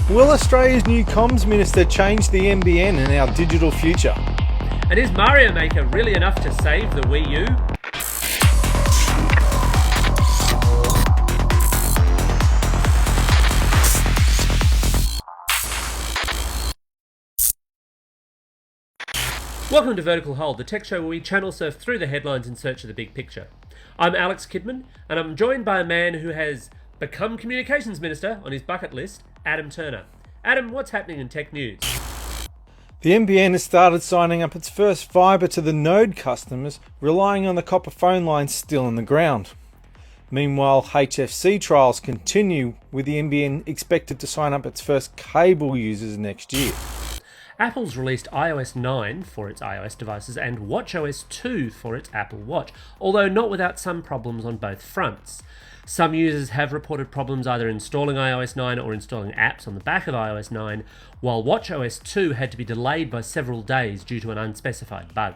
Will Australia's new comms minister change the NBN and our digital future? And is Mario Maker really enough to save the Wii U? Welcome to Vertical Hold, the tech show where we channel surf through the headlines in search of the big picture. I'm Alex Kidman, and I'm joined by a man who has become Communications Minister on his bucket list, Adam Turner. Adam, what's happening in tech news? The NBN has started signing up its first fibre to the node customers, relying on the copper phone lines still in the ground. Meanwhile, HFC trials continue, with the NBN expected to sign up its first cable users next year. Apple's released iOS 9 for its iOS devices and watchOS 2 for its Apple Watch, although not without some problems on both fronts. Some users have reported problems either installing iOS 9 or installing apps on the back of iOS 9, while watchOS 2 had to be delayed by several days due to an unspecified bug.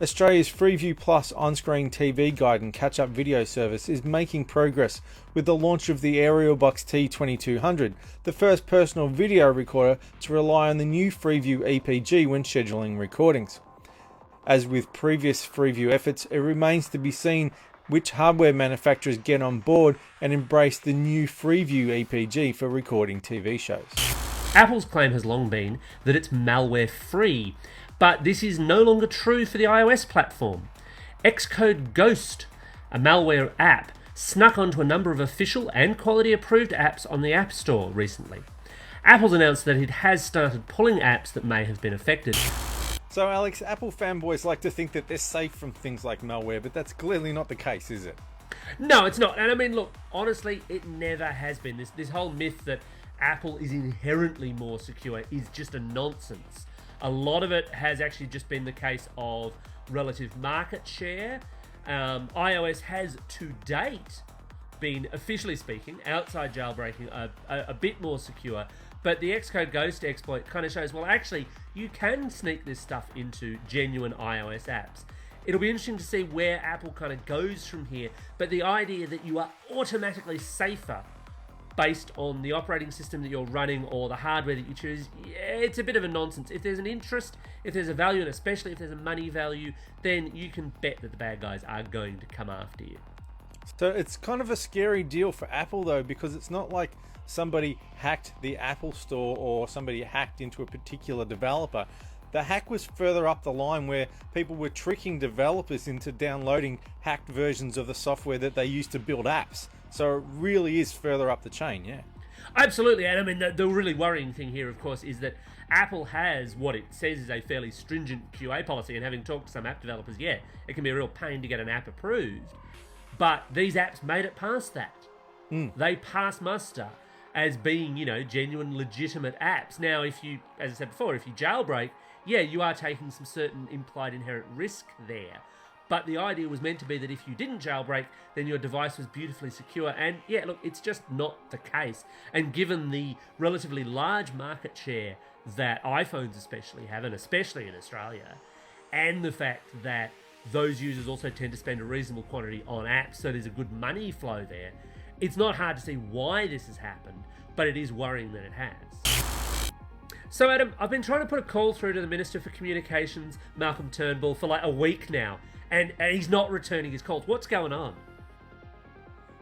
Australia's Freeview Plus on-screen TV guide and catch-up video service is making progress with the launch of the AerialBox T2200, the first personal video recorder to rely on the new Freeview EPG when scheduling recordings. As with previous Freeview efforts, it remains to be seen which hardware manufacturers get on board and embrace the new Freeview EPG for recording TV shows. Apple's claim has long been that it's malware-free, but this is no longer true for the iOS platform. Xcode Ghost, a malware app, snuck onto a number of official and quality-approved apps on the App Store recently. Apple's announced that it has started pulling apps that may have been affected. So Alex, Apple fanboys like to think that they're safe from things like malware, but that's clearly not the case, is it? No, it's not. And I mean, look, honestly, it never has been. This whole myth that Apple is inherently more secure is just a nonsense. A lot of it has actually just been the case of relative market share. iOS has to date been, officially speaking, outside jailbreaking, a bit more secure. But the Xcode Ghost exploit kind of shows, well, actually, you can sneak this stuff into genuine iOS apps. It'll be interesting to see where Apple kind of goes from here. But the idea that you are automatically safer based on the operating system that you're running or the hardware that you choose, yeah, it's a bit of a nonsense. If there's an interest, if there's a value, and especially if there's a money value, then you can bet that the bad guys are going to come after you. So it's kind of a scary deal for Apple though, because it's not like somebody hacked the Apple Store or somebody hacked into a particular developer. The hack was further up the line where people were tricking developers into downloading hacked versions of the software that they used to build apps. So it really is further up the chain, yeah. Absolutely, and I mean, the really worrying thing here, of course, is that Apple has what it says is a fairly stringent QA policy, and having talked to some app developers, yeah, it can be a real pain to get an app approved. But these apps made it past that. They pass muster as being, genuine, legitimate apps. Now, if you, as I said before, if you jailbreak, yeah, you are taking some certain implied inherent risk there. But the idea was meant to be that if you didn't jailbreak, then your device was beautifully secure. And yeah, look, it's just not the case. And given the relatively large market share that iPhones especially have, and especially in Australia, and the fact that those users also tend to spend a reasonable quantity on apps, so there's a good money flow there, it's not hard to see why this has happened, but it is worrying that it has. So Adam, I've been trying to put a call through to the Minister for Communications, Malcolm Turnbull, for like a week now, and he's not returning his calls. What's going on?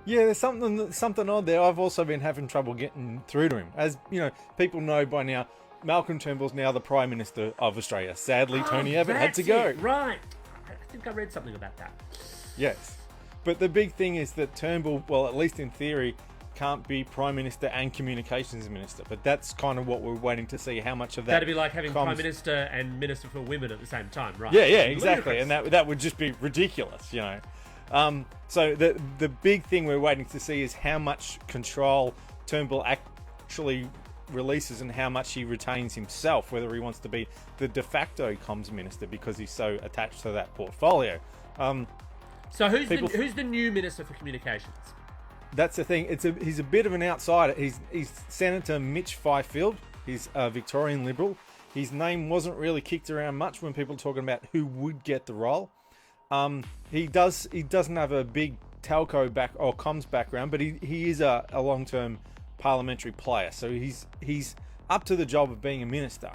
Yeah, there's something odd there. I've also been having trouble getting through to him. As people know by now, Malcolm Turnbull's now the Prime Minister of Australia. Sadly, Tony Abbott had to go. Right. I think I read something about that. Yes. But the big thing is that Turnbull, well, at least in theory, can't be Prime Minister and Communications Minister. But that's kind of what we're waiting to see, how much of that... That'd be like having Prime Minister and Minister for Women at the same time, right? Yeah, exactly. And that would just be ridiculous, So the big thing we're waiting to see is how much control Turnbull actually releases and how much he retains himself, whether he wants to be the de facto comms minister because he's so attached to that portfolio. So who's the new Minister for Communications? That's the thing. He's a bit of an outsider. He's Senator Mitch Fifield. He's a Victorian Liberal. His name wasn't really kicked around much when people were talking about who would get the role. He doesn't have a big telco comms background, but he is a long-term parliamentary player. So he's up to the job of being a minister.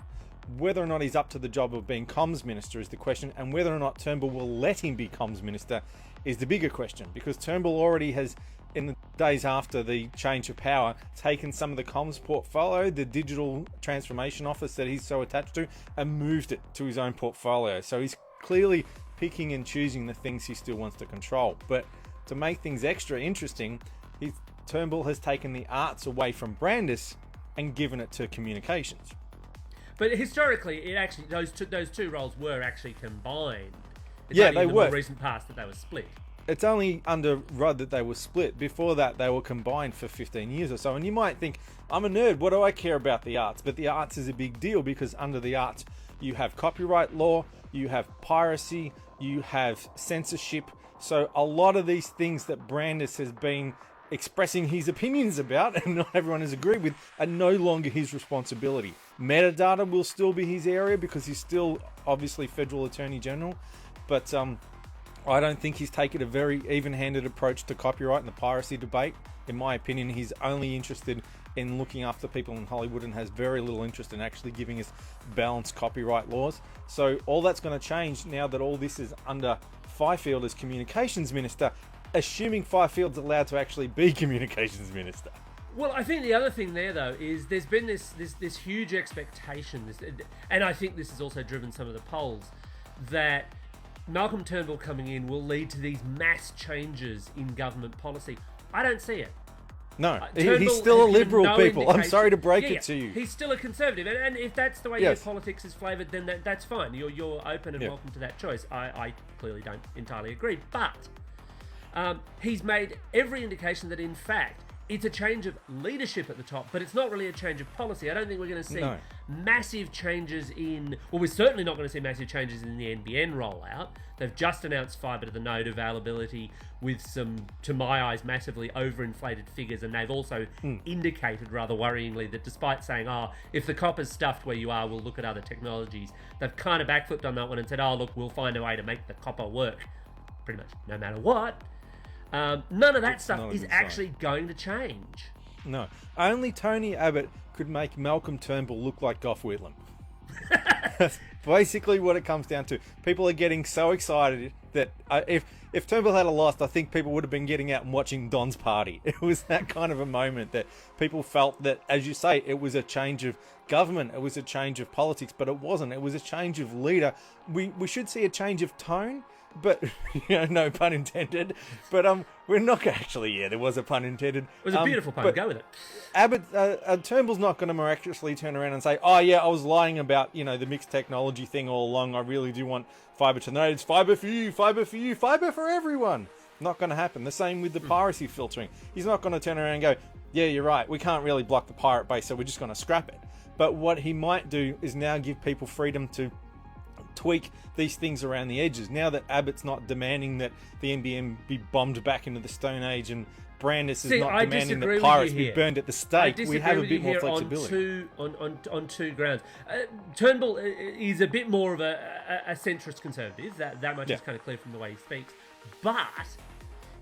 Whether or not he's up to the job of being comms minister is the question, and whether or not Turnbull will let him be comms minister is the bigger question, because Turnbull already has, in the days after the change of power, taken some of the comms portfolio, the digital transformation office that he's so attached to, and moved it to his own portfolio. So he's clearly picking and choosing the things he still wants to control. But to make things extra interesting, Turnbull has taken the arts away from Brandis and given it to communications. But historically, it actually those two roles were actually combined. It's Yeah, only they in the were. more recent past that they were split. It's only under Rudd that they were split. Before that, they were combined for 15 years or so. And you might think, I'm a nerd, what do I care about the arts? But the arts is a big deal, because under the arts, you have copyright law, you have piracy, you have censorship. So a lot of these things that Brandis has been expressing his opinions about, and not everyone has agreed with, are no longer his responsibility. Metadata will still be his area, because he's still obviously Federal Attorney General. But I don't think he's taken a very even-handed approach to copyright and the piracy debate. In my opinion, he's only interested in looking after people in Hollywood and has very little interest in actually giving us balanced copyright laws. So all that's going to change now that all this is under Fifield as communications minister, assuming Fifield's allowed to actually be communications minister. Well, I think the other thing there, though, is there's been this huge expectation, and I think this has also driven some of the polls, that Malcolm Turnbull coming in will lead to these mass changes in government policy. I don't see it. No, he's still a liberal, people. I'm sorry to break it to you. He's still a conservative, and if that's the way your politics is flavoured, then that's fine. You're open and welcome to that choice. I clearly don't entirely agree, but he's made every indication that, in fact, it's a change of leadership at the top, but it's not really a change of policy. I don't think we're going to see massive changes we're certainly not going to see massive changes in the NBN rollout. They've just announced fibre to the node availability with some, to my eyes, massively overinflated figures, and they've also indicated, rather worryingly, that despite saying, if the copper's stuffed where you are, we'll look at other technologies, they've kind of backflipped on that one and said, look, we'll find a way to make the copper work pretty much no matter what. None of that stuff is actually going to change. No. Only Tony Abbott could make Malcolm Turnbull look like Gough Whitlam. That's basically what it comes down to. People are getting so excited that if Turnbull had lost, I think people would have been getting out and watching Don's party. It was that kind of a moment that people felt that, as you say, it was a change of government, it was a change of politics, but it wasn't. It was a change of leader. We should see a change of tone, but no pun intended. But we're not actually. Yeah, there was a pun intended. It was a beautiful pun. Go with it. Abbott, Turnbull's not going to miraculously turn around and say, "Oh yeah, I was lying about the mixed technology thing all along. I really do want fibre to the node. It's fibre for you, fibre for you, fibre for everyone." Not going to happen. The same with the piracy filtering. He's not going to turn around and go, "Yeah, you're right. We can't really block the pirate base, so we're just going to scrap it." But what he might do is now give people freedom to tweak these things around the edges. Now that Abbott's not demanding that the NBN be bombed back into the Stone Age, and Brandis is not demanding that pirates be burned at the stake, we have a bit more flexibility. On two grounds. Turnbull is a bit more of a centrist conservative. That much is kind of clear from the way he speaks. But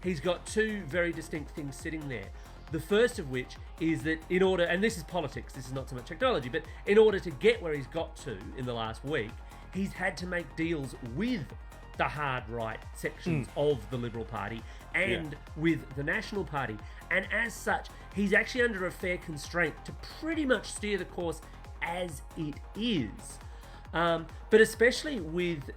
he's got two very distinct things sitting there. The first of which is that in order, and this is politics, this is not so much technology, but in order to get where he's got to in the last week, he's had to make deals with the hard right sections of the Liberal Party and with the National Party. And as such, he's actually under a fair constraint to pretty much steer the course as it is. But especially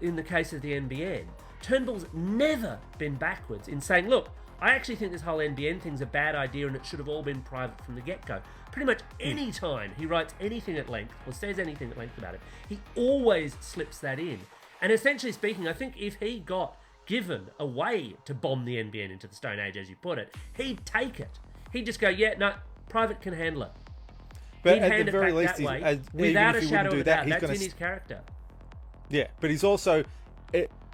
in the case of the NBN, Turnbull's never been backwards in saying, look, I actually think this whole NBN thing's a bad idea and it should have all been private from the get-go. Pretty much any time he writes anything at length or says anything at length about it, he always slips that in. And essentially speaking, I think if he got given a way to bomb the NBN into the Stone Age, as you put it, he'd take it. He'd just go, private can handle it. But he'd hand it back that way without a shadow of a doubt. That's in his character. Yeah, but he's also...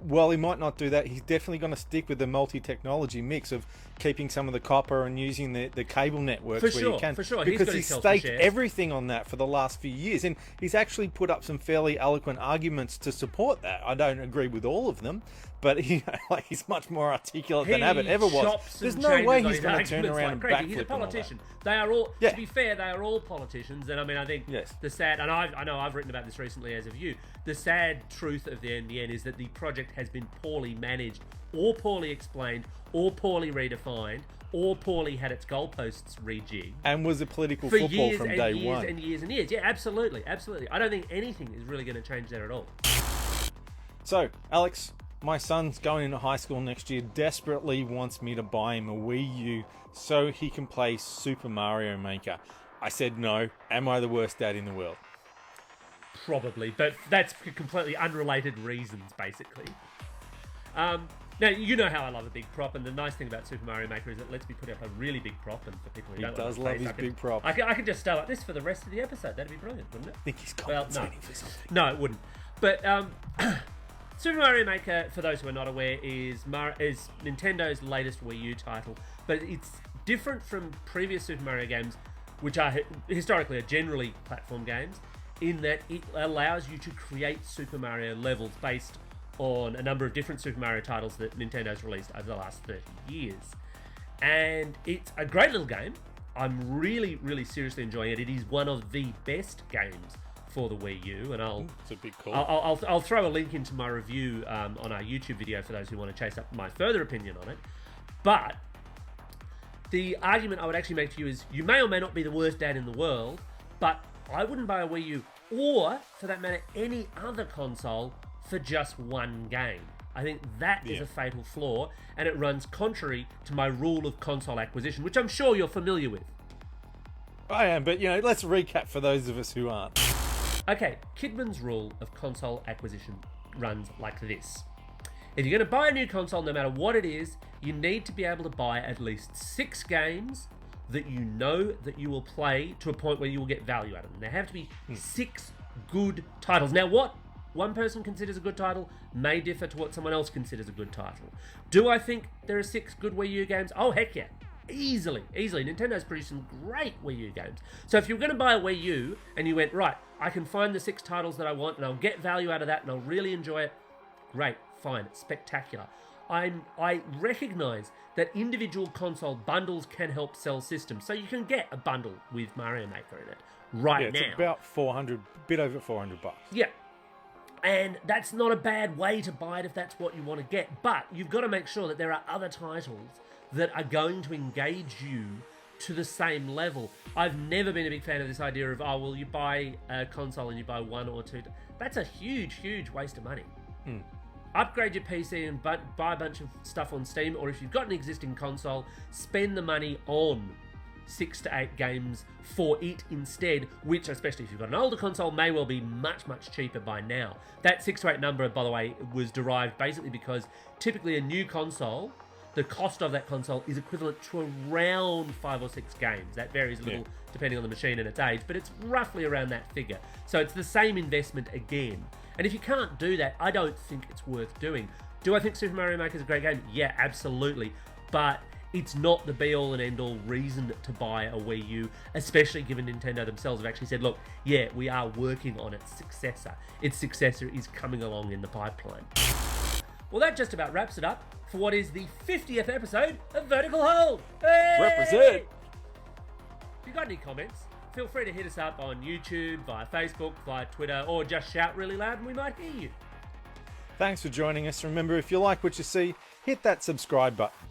While he might not do that, he's definitely going to stick with the multi-technology mix of keeping some of the copper and using the cable networks where he can. For sure, because he's staked everything on that for the last few years, and he's actually put up some fairly eloquent arguments to support that. I don't agree with all of them, but he's much more articulate than Abbott ever was. chops There's and no way changes he's on going his to turn arguments around like and crazy. backflip. He's a and all that. politician. They are all, Yeah. to be fair, they are all politicians. And I mean, I think Yes. the sad, and I know I've written about this recently, as have you. The sad truth of the NBN is that the project has been poorly managed, or poorly explained, or poorly redefined, or poorly had its goalposts rejigged. And was a political For football years from and day years one. and years and years. Yeah, absolutely, absolutely. I don't think anything is really going to change that at all. So, Alex, my son's going into high school next year, desperately wants me to buy him a Wii U so he can play Super Mario Maker. I said no. Am I the worst dad in the world? Probably, but that's for completely unrelated reasons, basically. Now, you know how I love a big prop, and the nice thing about Super Mario Maker is it lets me put up a really big prop, and for people who He don't does like love space, his I can, big prop. I can just stay like this for the rest of the episode. That'd be brilliant, wouldn't it? I think he's Well, compensating no. for something. No, it wouldn't. But Super Mario Maker, for those who are not aware, is Nintendo's latest Wii U title, but it's different from previous Super Mario games, which are historically generally platform games, in that it allows you to create Super Mario levels based on a number of different Super Mario titles that Nintendo's released over the last 30 years. And it's a great little game. I'm really, really seriously enjoying it. It is one of the best games for the Wii U, and It's a big call. I'll throw a link into my review on our YouTube video for those who want to chase up my further opinion on it. But the argument I would actually make to you is you may or may not be the worst dad in the world, but I wouldn't buy a Wii U, or for that matter, any other console for just one game. I think that is a fatal flaw, and it runs contrary to my rule of console acquisition, which I'm sure you're familiar with. I am, but let's recap for those of us who aren't. Okay, Kidman's rule of console acquisition runs like this. If you're going to buy a new console, no matter what it is, you need to be able to buy at least 6 games that you know that you will play to a point where you will get value out of them. There have to be 6 good titles. Now, what one person considers a good title may differ to what someone else considers a good title. Do I think there are 6 good Wii U games? Oh, heck yeah. Easily. Nintendo's produced some great Wii U games. So if you're going to buy a Wii U and you went, right, I can find the 6 titles that I want and I'll get value out of that and I'll really enjoy it, great, fine, spectacular. I recognise that individual console bundles can help sell systems. So you can get a bundle with Mario Maker in it right now. It's about 400, bit over $400. Yeah. And that's not a bad way to buy it if that's what you want to get. But you've got to make sure that there are other titles that are going to engage you to the same level. I've never been a big fan of this idea of, oh, well, you buy a console and you buy 1 or 2. That's a huge, huge waste of money. Upgrade your PC and buy a bunch of stuff on Steam, or if you've got an existing console, spend the money on 6 to 8 games for it instead, which, especially if you've got an older console, may well be much, much cheaper by now. That 6 to 8 number, by the way, was derived basically because typically a new console, the cost of that console is equivalent to around 5 or 6 games. That varies a little depending on the machine and its age, but it's roughly around that figure. So it's the same investment again. And if you can't do that, I don't think it's worth doing. Do I think Super Mario Maker is a great game? Yeah, absolutely. But it's not the be-all and end-all reason to buy a Wii U, especially given Nintendo themselves have actually said, look, yeah, we are working on its successor. Its successor is coming along in the pipeline. Well, that just about wraps it up for what is the 50th episode of Vertical Hold. Hey! Represent! If you've got any comments, feel free to hit us up on YouTube, via Facebook, via Twitter, or just shout really loud and we might hear you. Thanks for joining us. Remember, if you like what you see, hit that subscribe button.